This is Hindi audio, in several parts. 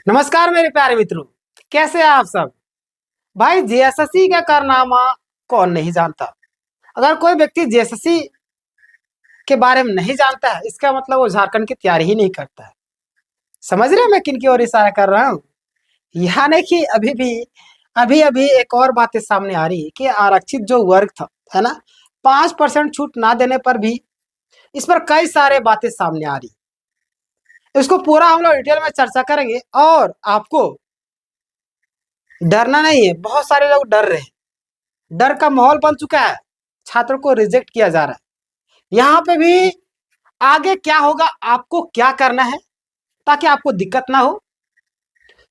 नमस्कार मेरे प्यारे मित्रों। कैसे हैं आप सब। भाई जेएसएससी का कारनामा कौन नहीं जानता। अगर कोई व्यक्ति जेएसएससी के बारे में नहीं जानता है इसका मतलब वो झारखंड की तैयारी ही नहीं करता है। समझ रहे हैं मैं किन की ओर इशारा कर रहा हूँ। यानी कि अभी अभी एक और बातें सामने आ रही है कि आरक्षित जो वर्ग था, है ना, 5% छूट ना देने पर भी इस पर कई सारे बातें सामने आ रही। इसको पूरा हम लोग डिटेल में चर्चा करेंगे और आपको डरना नहीं है। बहुत सारे लोग डर रहे हैं, डर का माहौल बन चुका है, छात्रों को रिजेक्ट किया जा रहा है। यहाँ पे भी आगे क्या होगा, आपको क्या करना है ताकि आपको दिक्कत ना हो,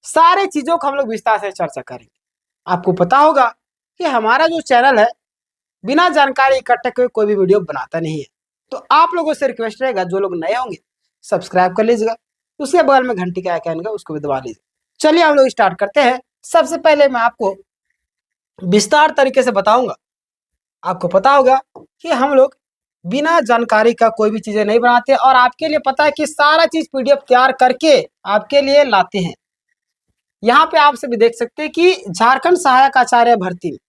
सारे चीजों को हम लोग विस्तार से चर्चा करेंगे। आपको पता होगा कि हमारा जो चैनल है बिना जानकारी इकट्ठे हुए कोई भी वीडियो बनाता नहीं है। तो आप लोगों से रिक्वेस्ट रहेगा, जो लोग नए होंगे सब्सक्राइब कर लीजिएगा, उसके बगल में घंटी का आइकन का उसको भी दबा लीजिए। चलिए हम लोग स्टार्ट करते हैं। सबसे पहले मैं आपको विस्तार तरीके से बताऊंगा। आपको पता होगा कि हम लोग बिना जानकारी का कोई भी चीजें नहीं बनाते और आपके लिए पता है कि सारा चीज पीडीएफ तैयार करके आपके लिए लाते हैं। यहाँ पे आप सभी देख सकते हैं कि झारखंड सहायक आचार्य भर्ती में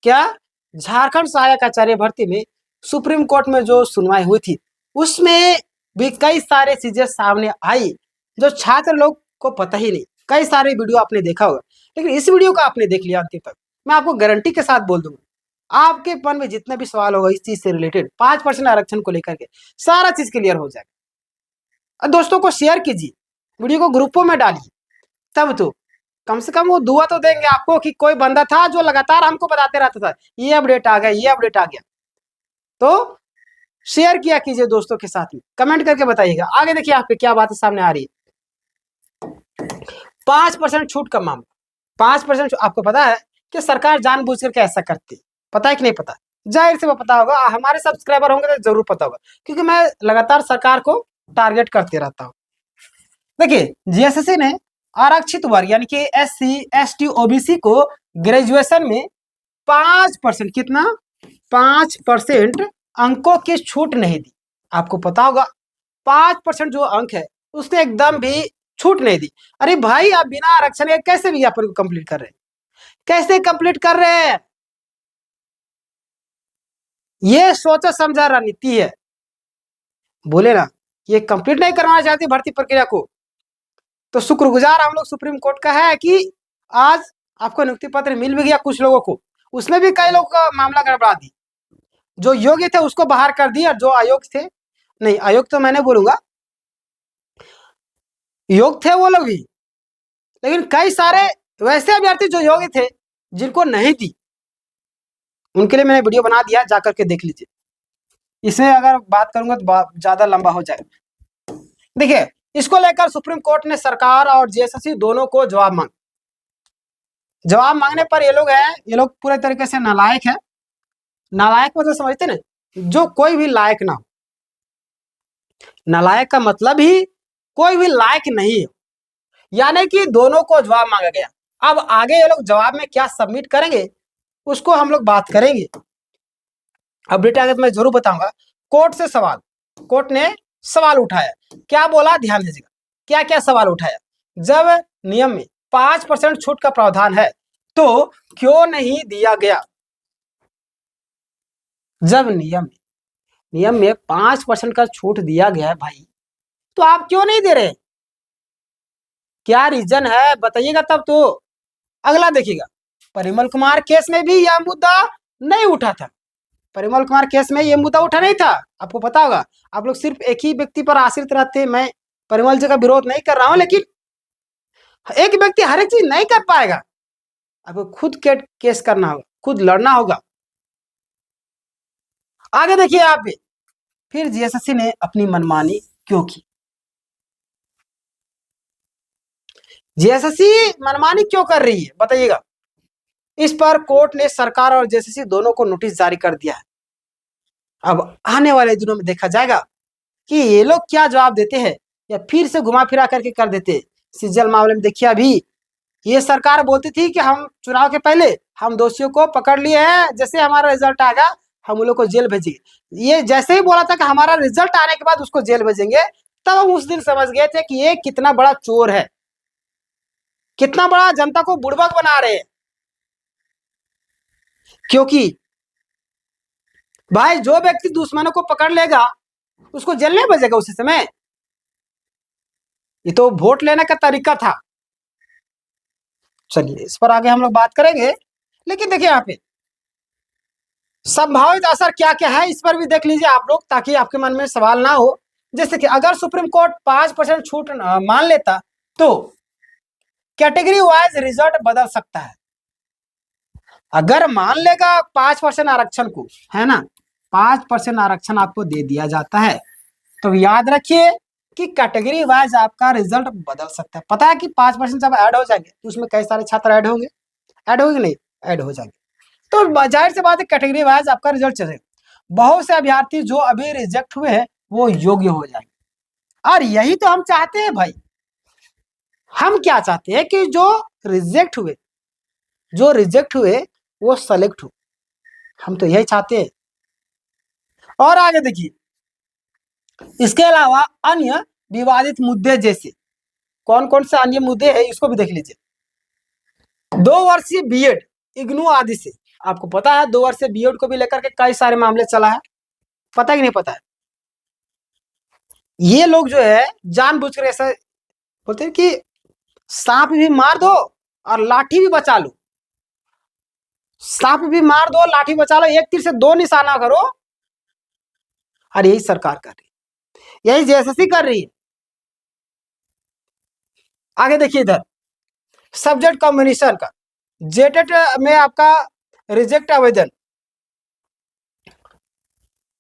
क्या झारखंड सहायक आचार्य भर्ती में सुप्रीम कोर्ट में जो सुनवाई हुई थी उसमें भी कई सारे चीजें सामने आई जो छात्र लोग को पता ही नहीं। कई सारे वीडियो आपने देखा होगा लेकिन इस वीडियो को आपने देख लिया अंतिम तक, मैं आपको गारंटी के साथ बोल दूंगा आपके मन में जितने भी सवाल होगा इस चीज से रिलेटेड 5% आरक्षण को लेकर के सारा चीज क्लियर हो जाएगा। और दोस्तों को शेयर कीजिए, वीडियो को ग्रुपों में डालिए, तब तो कम से कम वो दुआ तो देंगे आपको कि कोई बंदा था जो लगातार हमको बताते रहता था ये अपडेट आ गया, ये अपडेट आ गया। तो शेयर किया कीजिए दोस्तों के साथ में, कमेंट करके बताइएगा। आगे देखिए यहाँ पे क्या बात सामने आ रही है। 5% छूट का मामला। 5% आपको पता है कि सरकार जानबूझ करके ऐसा करती है, पता है कि नहीं पता? जाहिर से वो पता होगा, हमारे सब्सक्राइबर होंगे तो जरूर पता होगा क्योंकि मैं लगातार सरकार को टारगेट करते रहता हूँ। देखिए जीएसएससी ने आरक्षित वर्ग यानी कि एससी एसटी ओबीसी को ग्रेजुएशन में 5% कितना 5% अंकों की छूट नहीं दी। आपको पता होगा 5% जो अंक है उसने एकदम भी छूट नहीं दी। अरे भाई आप बिना आरक्षण के कैसे विज्ञापन को कंप्लीट कर रहे हैं, कैसे कंप्लीट कर रहे हैं? ये सोचा समझा रणनीति है। बोले ना ये कंप्लीट नहीं करवाना चाहती भर्ती प्रक्रिया को, तो शुक्रगुजार हम लोग सुप्रीम कोर्ट का है कि आज आपको नियुक्ति पत्र मिल भी गया कुछ लोगों को। उसमें भी कई लोगों का मामला गड़बड़ा दी, जो योग्य थे उसको बाहर कर दिया, जो अयोग्य थे नहीं, अयोग्य तो मैंने बोलूंगा, योग्य थे वो लोग भी, लेकिन कई सारे वैसे अभ्यर्थी जो योग्य थे जिनको नहीं दी उनके लिए मैंने वीडियो बना दिया, जाकर के देख लीजिए। इसमें अगर बात करूंगा तो ज्यादा लंबा हो जाएगा। देखिए इसको लेकर सुप्रीम कोर्ट ने सरकार और जेएसएससी दोनों को जवाब मांगने पर ये लोग पूरे तरीके से नालायक है। नालायक मतलब समझते ना, जो कोई भी लायक ना हो। नालायक का मतलब ही कोई भी लायक नहीं है, यानी कि दोनों को जवाब मांगा गया। अब आगे ये लोग जवाब में क्या सबमिट करेंगे उसको हम लोग बात करेंगे। अपडेट आगे तो मैं जरूर बताऊंगा। कोर्ट से सवाल, कोर्ट ने सवाल उठाया, क्या बोला ध्यान दीजिएगा, क्या क्या सवाल उठाया। जब नियम में 5% छूट का प्रावधान है तो क्यों नहीं दिया गया? जब नियम में 5% का छूट दिया गया है भाई, तो आप क्यों नहीं दे रहे? क्या रीजन है बताइएगा तब तो। अगला देखिएगा, परिमल कुमार केस में भी यह मुद्दा नहीं उठा था। परिमल कुमार केस में यह मुद्दा उठा नहीं था। आपको पता होगा, आप लोग सिर्फ एक ही व्यक्ति पर आश्रित रहते हैं। मैं परिमल जी का विरोध नहीं कर रहा हूं, लेकिन एक व्यक्ति हर एक चीज नहीं कर पाएगा। आपको खुद केस करना होगा, खुद लड़ना होगा। आगे देखिए आप भी, फिर जीएसएससी ने अपनी मनमानी क्यों की? जेएसएससी मनमानी क्यों कर रही है बताइएगा। इस पर कोर्ट ने सरकार और जेएसएससी दोनों को नोटिस जारी कर दिया है। अब आने वाले दिनों में देखा जाएगा कि ये लोग क्या जवाब देते हैं या फिर से घुमा फिरा करके कर देते हैं। सिज्जल मामले में देखिए, अभी ये सरकार बोलती थी कि हम चुनाव के पहले हम दोषियों को पकड़ लिए हैं, जैसे हमारा रिजल्ट आएगा हम उन लोग को जेल भेजेंगे। ये जैसे ही बोला था कि हमारा रिजल्ट आने के बाद उसको जेल भेजेंगे, तब हम उस दिन समझ गए थे कि ये कितना बड़ा चोर है। कितना बड़ा जनता को बुड़बक बना रहे हैं। क्योंकि भाई जो व्यक्ति दुश्मनों को पकड़ लेगा उसको जेल नहीं बजेगा उसी समय। ये तो वोट लेने का तरीका था। चलिए इस पर आगे हम लोग बात करेंगे, लेकिन देखिए यहाँ पे संभावित असर क्या क्या है इस पर भी देख लीजिए आप लोग, ताकि आपके मन में सवाल ना हो। जैसे कि अगर सुप्रीम कोर्ट 5% छूट मान लेता तो कैटेगरी वाइज रिजल्ट बदल सकता है। अगर मान लेगा 5% आरक्षण को, है ना, 5% आरक्षण आपको दे दिया जाता है, तो याद रखिए कि कैटेगरी वाइज आपका रिजल्ट बदल सकता है। पता है कि 5% जब ऐड हो जाएंगे तो उसमें कई सारे छात्र ऐड होंगे, नहीं ऐड हो जाएंगे, तो जाहिर सी बात है कैटेगरी वाइज आपका रिजल्ट चलेगा। बहुत से अभ्यर्थी जो अभी रिजेक्ट हुए हैं वो योग्य हो जाएंगे, और यही तो हम चाहते हैं भाई। हम क्या चाहते हैं कि जो रिजेक्ट हुए वो सेलेक्ट हो, हम तो यही चाहते हैं। और आगे देखिए, इसके अलावा अन्य विवादित मुद्दे जैसे कौन कौन से अन्य मुद्दे हैं इसको भी देख लीजिए। 2 वर्षीय बीएड इग्नू आदि से, आपको पता है 2 वर्षीय बीएड को भी लेकर के कई सारे मामले चला है, पता कि नहीं पता है। ये लोग जो है जानबूझकर ऐसा बोलते हैं कि सांप भी मार दो और लाठी भी बचा लो, सांप भी मार दो लाठी बचा लो, एक तीर से 2 निशाना करो। और यही सरकार कर रही है, यही जेएसएससी कर रही है। आगे देखिए इधर सब्जेक्ट कॉम्बिनेशन का, जेटेट में आपका रिजेक्ट आवेदन,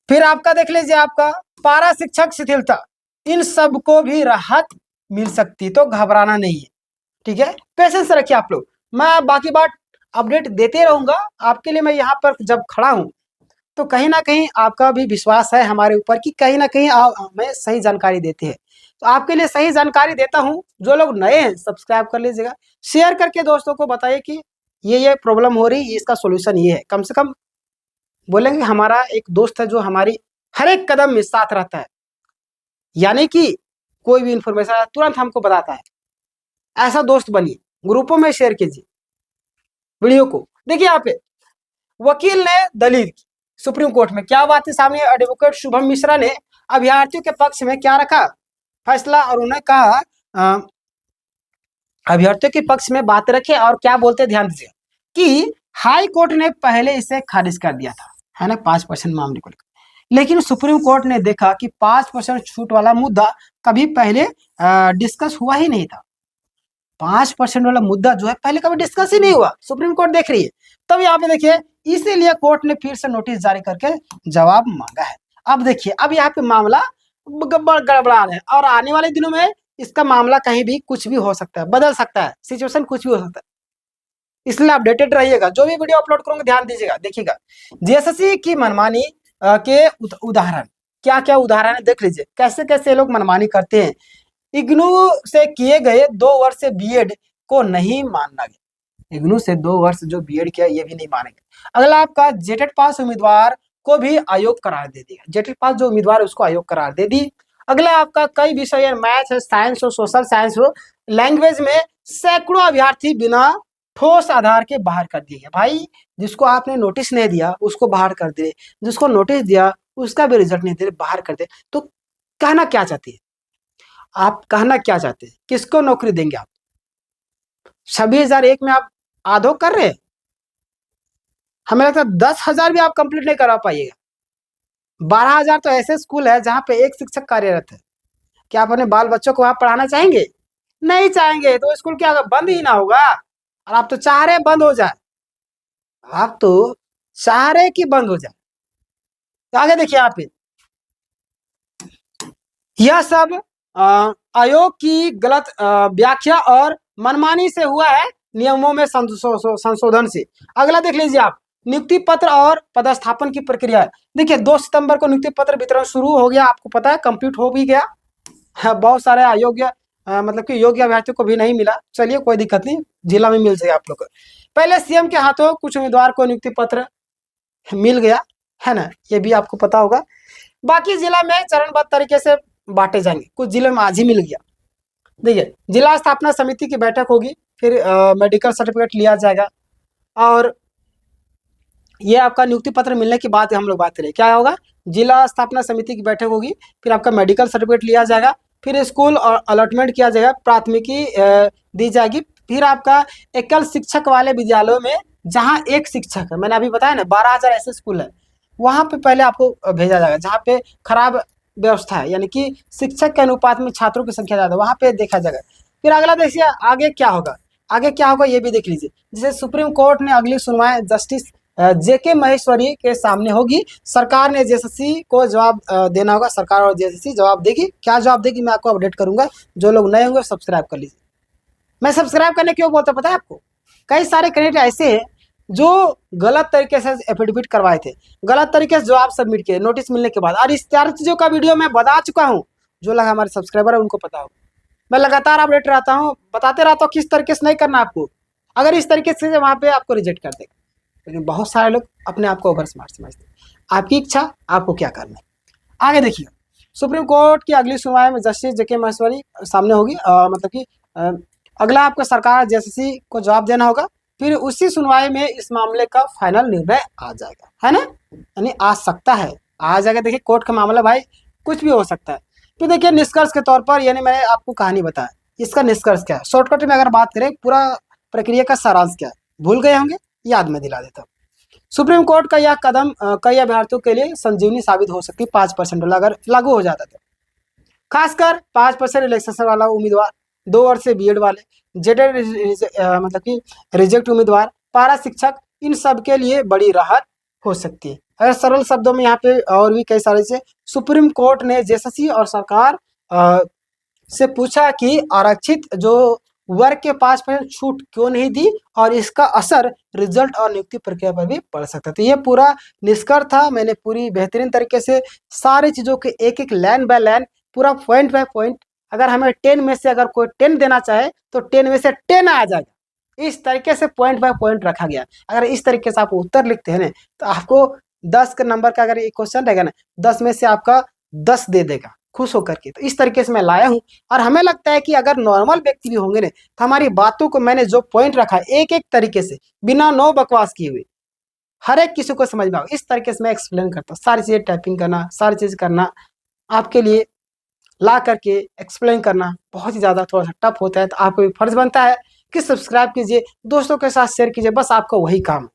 फिर आपका देख लीजिए आपका पारा शिक्षक शिथिलता, इन सब को भी राहत मिल सकती, तो घबराना नहीं है, ठीक है। पेशेंस रखिए आप लोग, मैं बाकी बात अपडेट देते रहूंगा आपके लिए। मैं यहाँ पर जब खड़ा हूँ तो कहीं ना कहीं आपका भी विश्वास है हमारे ऊपर कि कहीं ना कहीं आप हमें सही जानकारी देते हैं, तो आपके लिए सही जानकारी देता हूँ। जो लोग नए हैं सब्सक्राइब कर लीजिएगा, शेयर करके दोस्तों को बताइए कि ये प्रॉब्लम हो रही है, इसका सोल्यूशन ये है। कम से कम बोलेंगे हमारा एक दोस्त है जो हमारी हर एक कदम में साथ रहता है, यानी कि कोई भी इंफॉर्मेशन तुरंत हमको बताता है। ऐसा दोस्त बनिए, ग्रुपों में शेयर कीजिए वीडियो को। देखिए यहाँ पे वकील ने दलील की सुप्रीम कोर्ट में, क्या बात है सामने। एडवोकेट शुभम मिश्रा ने अभ्यर्थियों के पक्ष में क्या रखा फैसला, और उन्होंने कहा अभ्यर्थियों के पक्ष में बात रखे, और क्या बोलते ध्यान दीजिए कि हाई कोर्ट ने पहले इसे खारिज कर दिया था, है ना, 5% मामले को लेकर, लेकिन सुप्रीम कोर्ट ने देखा कि 5% छूट वाला मुद्दा कभी पहले डिस्कस हुआ ही नहीं था। 5% वाला मुद्दा जो है पहले कभी डिस्कस ही नहीं हुआ, सुप्रीम कोर्ट देख रही है। तब यहाँ पे देखिए इसीलिए कोर्ट ने फिर से नोटिस जारी करके जवाब मांगा है। अब देखिए अब यहाँ पे मामला गड़बड़ा है, और आने वाले दिनों में इसका मामला कहीं भी कुछ भी हो सकता है, बदल सकता है, सिचुएशन कुछ भी हो सकता है, इसलिए अपडेटेड रहिएगा। जो भी वीडियो अपलोड करूंगा ध्यान दीजिएगा, देखिएगा। जेएसएससी की मनमानी के उदाहरण, क्या क्या उदाहरण है देख लीजिए, कैसे कैसे लोग मनमानी करते हैं। इग्नू से किए गए 2 वर्ष से बीएड को नहीं माना गया, इग्नू से 2 वर्ष जो बीएड किया ये भी नहीं मानेंगे। अगला आपका जेटेट पास उम्मीदवार को भी आयोग करार दे दिया, जेटेट पास जो उम्मीदवार उसको आयोग करार दे दी। अगला आपका कई विषय मैथ है, साइंस हो, सोशल साइंस हो, लैंग्वेज में सैकड़ों अभ्यर्थी बिना ठोस आधार के बाहर कर दिए गए। भाई जिसको आपने नोटिस नहीं दिया उसको बाहर कर दे, जिसको नोटिस दिया उसका भी रिजल्ट नहीं दे, बाहर कर दे। तो कहना क्या चाहती है आप, कहना क्या चाहते हैं, किसको नौकरी देंगे आप? 26,001 में आप आधो कर रहे हैं, हमें लगता है 10,000 भी आप कंप्लीट नहीं करा पाइएगा। 12,000 तो ऐसे स्कूल है जहां पे एक शिक्षक कार्यरत है। क्या आप अपने बाल बच्चों को वहां पढ़ाना चाहेंगे? नहीं चाहेंगे, तो स्कूल क्या बंद ही ना होगा? और आप तो चाह रहे बंद हो जाए, आप तो चाह रहे कि बंद हो जाए। तो आगे देखिए यहाँ पे यह सब आयोग की गलत व्याख्या और मनमानी से हुआ है, नियमों में संशोधन से। अगला देख लीजिए आप, नियुक्ति पत्र और पदस्थापन की प्रक्रिया। देखिए 2 सितंबर को नियुक्ति पत्र वितरण शुरू हो गया, आपको पता है, कंप्लीट हो भी गया है। बहुत सारे अयोग्य मतलब कि योग्य अभ्यर्थियों को भी नहीं मिला, चलिए कोई दिक्कत नहीं, जिला में मिल जाएगा आप लोग को। पहले सीएम के हाथों कुछ उम्मीदवार को नियुक्ति पत्र मिल गया है ना, ये भी आपको पता होगा। बाकी जिला में चरणबद्ध तरीके से बांटे जाएंगे, कुछ जिले में आज ही मिल गया। देखिए, जिला स्थापना समिति की बैठक होगी, फिर मेडिकल सर्टिफिकेट लिया जाएगा, और ये आपका नियुक्ति पत्र मिलने के बाद हम लोग बात करें क्या होगा। जिला स्थापना समिति की बैठक होगी, फिर आपका मेडिकल सर्टिफिकेट लिया जाएगा, फिर स्कूल और अलॉटमेंट किया जाएगा, प्राथमिकी दी जाएगी, फिर आपका एकल शिक्षक वाले विद्यालयों में जहाँ एक शिक्षक है, मैंने अभी बताया ना 12,000 ऐसे स्कूल है, वहाँ पे पहले आपको भेजा जाएगा जहाँ पे खराब व्यवस्था है, यानी कि शिक्षक के अनुपात में छात्रों की संख्या ज़्यादा, वहाँ पे देखा जाएगा। फिर अगला देखिए आगे क्या होगा, आगे क्या होगा ये भी देख लीजिए। जैसे सुप्रीम कोर्ट ने अगली सुनवाई जस्टिस जेके महेश्वरी के सामने होगी, सरकार ने जेएसएससी को जवाब देना होगा, सरकार और जेएसएससी जवाब देगी, क्या जवाब देगी मैं आपको अपडेट करूंगा। जो लोग नए होंगे सब्सक्राइब कर लीजिए। मैं सब्सक्राइब करने क्यों बोलता पता है आपको, कई सारे कैंडिडेट ऐसे हैं जो गलत तरीके से एफिडेविट करवाए थे, गलत तरीके से जवाब सबमिट किए नोटिस मिलने के बाद, और इस चार चीज़ों का वीडियो मैं बता चुका हूँ, जो लोग हमारे सब्सक्राइबर है उनको पता हो। मैं लगातार अपडेट रहता हूँ, बताते रहता हूँ किस तरीके से नहीं करना आपको, अगर इस तरीके से वहाँ पे आपको रिजेक्ट कर देगा। लेकिन बहुत सारे लोग अपने आप को ओवर स्मार्ट समझते हैं। आपकी इच्छा, आपको क्या करना है। आगे देखिए, सुप्रीम कोर्ट की अगली सुनवाई में जस्टिस जेके महेश्वरी सामने होगी, मतलब कि अगला आपका सरकार जेएसएससी को जवाब देना होगा, फिर उसी सुनवाई में इस मामले का फाइनल निर्णय आ जाएगा, है ना, यानी आ सकता है, आ जाएगा। देखिए कोर्ट का मामला भाई कुछ भी हो सकता है। फिर देखिए निष्कर्ष के तौर पर, यानी मैंने आपको कहानी बताया, इसका निष्कर्ष क्या है, शॉर्टकट में अगर बात करें पूरा प्रक्रिया का सारांश क्या है, भूल गए होंगे, याद में दिला देता हूँ। सुप्रीम कोर्ट का यह कदम कई अभ्यर्थियों के लिए संजीवनी साबित हो सकती है, 5% अगर लागू हो जाता था, खासकर 5% रिलैक्सेशन वाला उम्मीदवार, 2 वर्ष से बीएड वाले, जेडेड मतलब कि रिजेक्ट उम्मीदवार, पारा शिक्षक, इन सब के लिए बड़ी राहत हो सकती है। अगर सरल शब्दों में यहाँ पे और भी कई सारे से, सुप्रीम कोर्ट ने जेएसएससी और सरकार से पूछा कि आरक्षित जो वर्ग के 5% छूट क्यों नहीं दी, और इसका असर रिजल्ट और नियुक्ति प्रक्रिया पर भी पड़ सकता है। तो ये पूरा निष्कर्ष था, मैंने पूरी बेहतरीन तरीके से सारी चीज़ों के एक एक लाइन बाय लाइन, पूरा पॉइंट बाय पॉइंट, अगर हमें 10 में से अगर कोई 10 देना चाहे तो 10 में से 10 आ जाएगा। इस तरीके से पॉइंट बाय पॉइंट रखा गया। अगर इस तरीके से आप उत्तर लिखते हैं ना, तो आपको 10 के नंबर का अगर एक क्वेश्चन रहेगा ना, 10 में से आपका 10 दे देगा खुश होकर के। तो इस तरीके से मैं लाया हूँ, और हमें लगता है कि अगर नॉर्मल व्यक्ति भी होंगे ना, तो हमारी बातों को मैंने जो पॉइंट रखा एक एक तरीके से, बिना नो बकवास किए हुए, हर एक किसी को समझ में आएगा, इस तरीके से मैं एक्सप्लेन करता हूँ। सारी चीज़ें टाइपिंग करना, सारी चीज़ करना, आपके लिए ला करके एक्सप्लेन करना बहुत ही ज़्यादा थोड़ा सा टफ होता है। तो आपको भी फर्ज बनता है कि सब्सक्राइब कीजिए, दोस्तों के साथ शेयर कीजिए, बस आपका वही काम।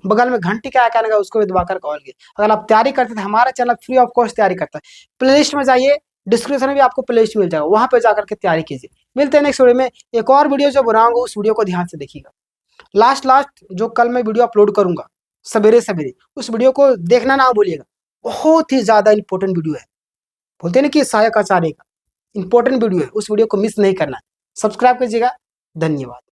बगल में घंटी का आइकन है उसको भी दबाकर कॉल कीजिए। अगर आप तैयारी करते थे, हमारा चैनल फ्री ऑफ कॉस्ट तैयारी करता है, प्ले लिस्ट में जाइए, डिस्क्रिप्शन में भी आपको प्ले लिस्ट मिल जाएगा, वहाँ पे जाकर के तैयारी कीजिए। मिलते हैं नेक्स्ट वीडियो में। एक और वीडियो जो बनाऊंगा उस वीडियो को ध्यान से देखिएगा, लास्ट जो कल मैं वीडियो अपलोड करूंगा सवेरे सवेरे, उस वीडियो को देखना ना भूलिएगा। बहुत ही ज़्यादा इंपॉर्टेंट वीडियो है, बोलते हैं ना कि सहायक आचार्य का इंपॉर्टेंट वीडियो है, उस वीडियो को मिस नहीं करना। सब्सक्राइब कीजिएगा। धन्यवाद।